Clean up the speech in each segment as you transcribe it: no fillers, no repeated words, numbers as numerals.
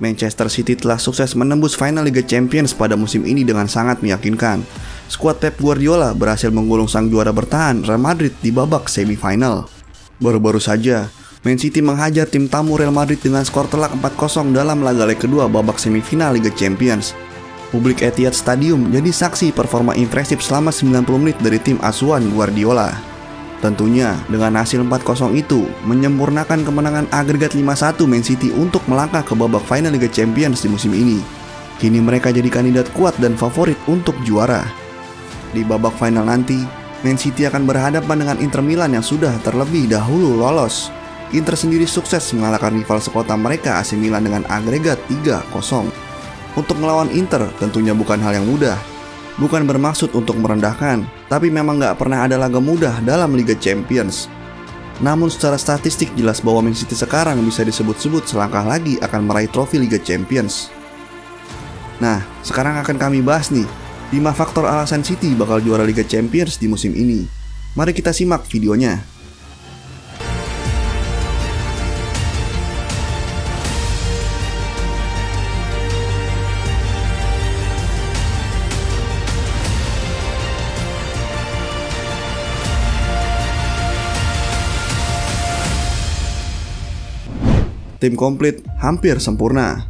Manchester City telah sukses menembus final Liga Champions pada musim ini dengan sangat meyakinkan. Skuad Pep Guardiola berhasil menggulung sang juara bertahan Real Madrid di babak semifinal. Baru-baru saja, Man City menghajar tim tamu Real Madrid dengan skor telak 4-0 dalam laga leg kedua babak semifinal Liga Champions. Publik Etihad Stadium jadi saksi performa impresif selama 90 menit dari tim asuhan Guardiola. Tentunya dengan hasil 4-0 itu menyempurnakan kemenangan agregat 5-1 Man City untuk melangkah ke babak final Liga Champions di musim ini. Kini mereka jadi kandidat kuat dan favorit untuk juara. Di babak final nanti, Man City akan berhadapan dengan Inter Milan yang sudah terlebih dahulu lolos. Inter sendiri sukses mengalahkan rival sekota mereka AC Milan dengan agregat 3-0. Untuk melawan Inter tentunya bukan hal yang mudah. Bukan bermaksud untuk merendahkan, tapi memang gak pernah ada laga mudah dalam Liga Champions. Namun secara statistik jelas bahwa Man City sekarang bisa disebut-sebut selangkah lagi akan meraih trofi Liga Champions. Nah, sekarang akan kami bahas nih 5 faktor alasan City bakal juara Liga Champions di musim ini. Mari kita simak videonya. Tim komplit hampir sempurna.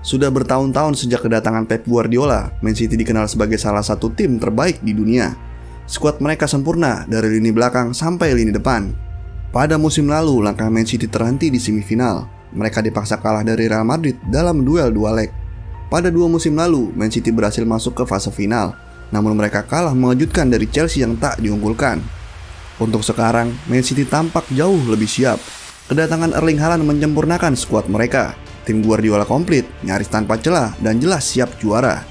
Sudah bertahun-tahun sejak kedatangan Pep Guardiola, Man City dikenal sebagai salah satu tim terbaik di dunia. Skuad mereka sempurna dari lini belakang sampai lini depan. Pada musim lalu, langkah Man City terhenti di semifinal. Mereka dipaksa kalah dari Real Madrid dalam duel 2 leg. Pada 2 musim lalu, Man City berhasil masuk ke fase final, namun mereka kalah mengejutkan dari Chelsea yang tak diunggulkan. Untuk sekarang, Man City tampak jauh lebih siap. Kedatangan Erling Haaland menyempurnakan skuad mereka. Tim Guardiola komplit, nyaris tanpa celah, dan jelas siap juara.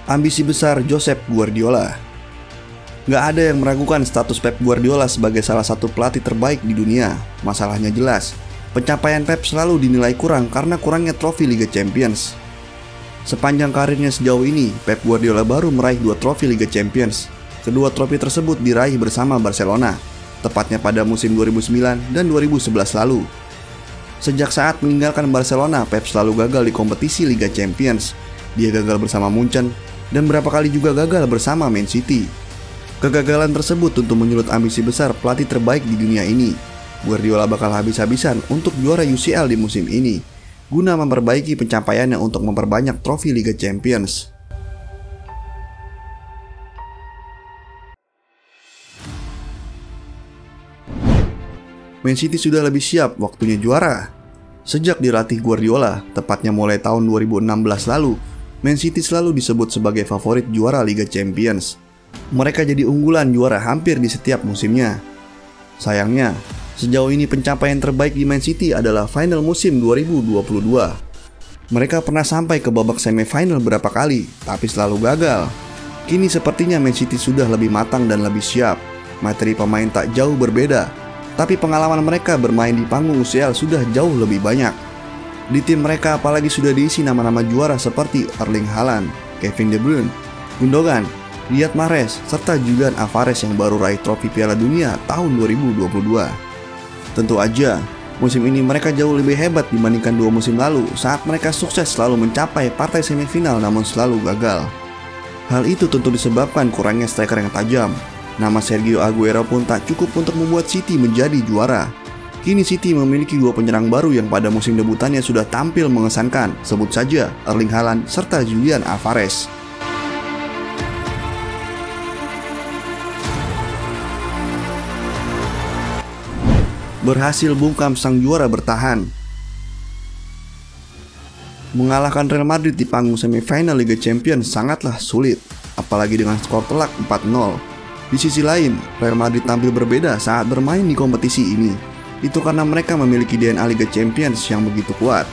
Ambisi besar Josep Guardiola. Gak ada yang meragukan status Pep Guardiola sebagai salah satu pelatih terbaik di dunia. Masalahnya jelas, pencapaian Pep selalu dinilai kurang karena kurangnya trofi Liga Champions. Sepanjang karirnya sejauh ini, Pep Guardiola baru meraih 2 trofi Liga Champions. Kedua trofi tersebut diraih bersama Barcelona, tepatnya pada musim 2009 dan 2011 lalu. Sejak saat meninggalkan Barcelona, Pep selalu gagal di kompetisi Liga Champions. Dia gagal bersama Munchen dan berapa kali juga gagal bersama Man City. Kegagalan tersebut tentu menyulut ambisi besar pelatih terbaik di dunia ini. Guardiola bakal habis-habisan untuk juara UCL di musim ini, guna memperbaiki pencapaiannya untuk memperbanyak trofi Liga Champions. Man City sudah lebih siap waktunya juara. Sejak dilatih Guardiola, tepatnya mulai tahun 2016 lalu, Man City selalu disebut sebagai favorit juara Liga Champions. Mereka jadi unggulan juara hampir di setiap musimnya. Sayangnya, sejauh ini pencapaian terbaik di Man City adalah final musim 2022. Mereka pernah sampai ke babak semifinal berapa kali, tapi selalu gagal. Kini sepertinya Man City sudah lebih matang dan lebih siap. Materi pemain tak jauh berbeda, tapi pengalaman mereka bermain di panggung UCL sudah jauh lebih banyak. Di tim mereka apalagi sudah diisi nama-nama juara seperti Erling Haaland, Kevin De Bruyne, Gundogan, Riyad Mahrez, serta Julian Alvarez yang baru raih trofi Piala Dunia tahun 2022. Tentu aja, musim ini mereka jauh lebih hebat dibandingkan 2 musim lalu saat mereka sukses selalu mencapai partai semifinal namun selalu gagal. Hal itu tentu disebabkan kurangnya striker yang tajam. Nama Sergio Aguero pun tak cukup untuk membuat City menjadi juara. Kini City memiliki 2 penyerang baru yang pada musim debutannya sudah tampil mengesankan. Sebut saja Erling Haaland serta Julian Alvarez. Berhasil bungkam sang juara bertahan. Mengalahkan Real Madrid di panggung semifinal Liga Champions sangatlah sulit, apalagi dengan skor telak 4-0. Di sisi lain, Real Madrid tampil berbeda saat bermain di kompetisi ini. Itu karena mereka memiliki DNA Liga Champions yang begitu kuat.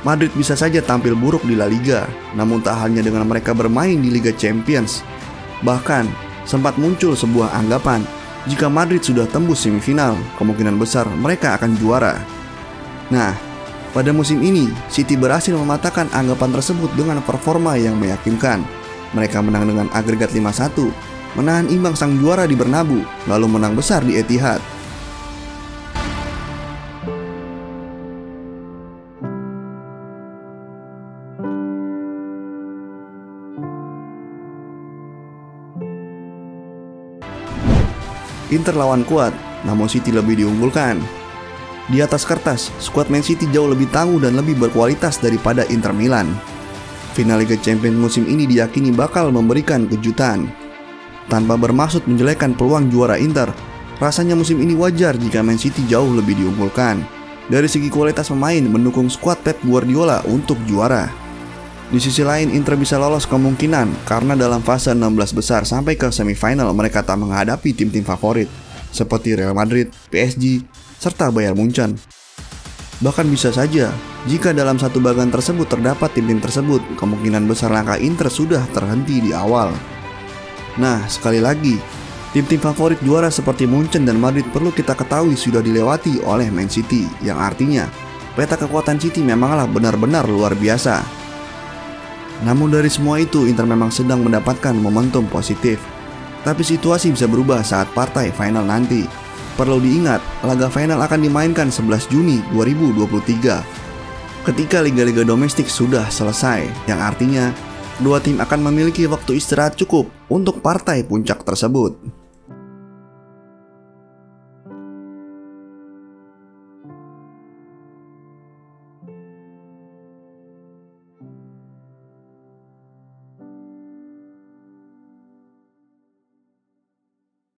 Madrid bisa saja tampil buruk di La Liga, namun tak hanya dengan mereka bermain di Liga Champions. Bahkan, sempat muncul sebuah anggapan, jika Madrid sudah tembus semifinal, kemungkinan besar mereka akan juara. Nah, pada musim ini, City berhasil mematahkan anggapan tersebut dengan performa yang meyakinkan. Mereka menang dengan agregat 5-1, menahan imbang sang juara di Bernabeu, lalu menang besar di Etihad. Inter lawan kuat, namun City lebih diunggulkan. Di atas kertas, skuad Man City jauh lebih tangguh dan lebih berkualitas daripada Inter Milan. Final Liga Champions musim ini diyakini bakal memberikan kejutan. Tanpa bermaksud menjelekkan peluang juara Inter, rasanya musim ini wajar jika Man City jauh lebih diunggulkan. Dari segi kualitas pemain mendukung skuad Pep Guardiola untuk juara. Di sisi lain, Inter bisa lolos kemungkinan karena dalam fase 16 besar sampai ke semifinal mereka tak menghadapi tim-tim favorit seperti Real Madrid, PSG, serta Bayern Munchen. Bahkan bisa saja, jika dalam satu bagan tersebut terdapat tim-tim tersebut, kemungkinan besar langkah Inter sudah terhenti di awal. Nah, sekali lagi, tim-tim favorit juara seperti Munchen dan Madrid perlu kita ketahui sudah dilewati oleh Man City, yang artinya peta kekuatan City memanglah benar-benar luar biasa. Namun dari semua itu, Inter memang sedang mendapatkan momentum positif. Tapi situasi bisa berubah saat partai final nanti. Perlu diingat, laga final akan dimainkan 11 Juni 2023. Ketika liga-liga domestik sudah selesai, yang artinya kedua tim akan memiliki waktu istirahat cukup untuk partai puncak tersebut.